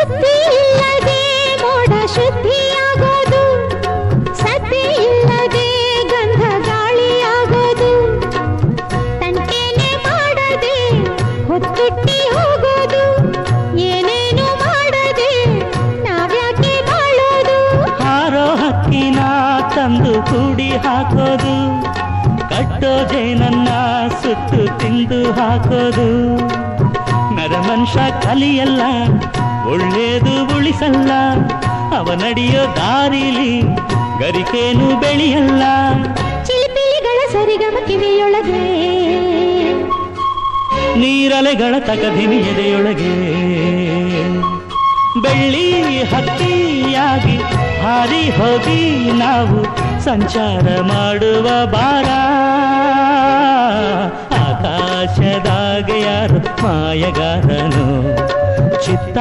ಸುದ್ದಿ ಇಲ್ಲದೆ ಮೋಡ ಶುದ್ಧಿಯಾಗೋದು, ಸದ್ದಿ ಇಲ್ಲದೆ ಗಂಧ ಗಾಳಿಯಾಗೋದು, ತಂಟೆನೆ ಮಾಡದೆ ಹೊತ್ತುಟ್ಟಿ ಹೋಗೋದು, ಏನೇನು ಮಾಡದೆ ನಾವ್ಯಾಕೆ ಬಾಳೋದು. ಹಾರೋ ಹಕ್ಕಿನ ತಂದು ಕೂಡಿ ಹಾಕೋದು, ಕಟ್ಟೋ ಜೇನನ್ನ ಸುತ್ತು ತಿಂದು ಹಾಕೋದು. ನರಮನುಷ್ಯ ಕಲಿಯಲ್ಲ, ಒಳ್ಳೇದು ಉಳಿಸಲ್ಲ, ಅವ ನಡೆಯೋ ದಾರಿಲಿ ಗರಿಕೇನು ಬೆಳೆಯಲ್ಲ. ಚಿಲಿಪಿಲಿಗಳ ಸರಿಗಮ ಕಿವಿಯೊಳಗೆ, ನೀರಲೆಗಳ ತಕಧಿಮಿ ಎದೆಯೊಳಗೆ. ಬೆಳ್ಳಿ ಹಕ್ಕಿಯಾಗಿ ಹಾರಿ ಹೋಗಿ ನಾವು ಸಂಚಾರ ಮಾಡುವ ಬಾರ. ಆಕಾಶದಾಗ ಯಾರು ಮಾಯಗಾರನು ಚಿತ್ತ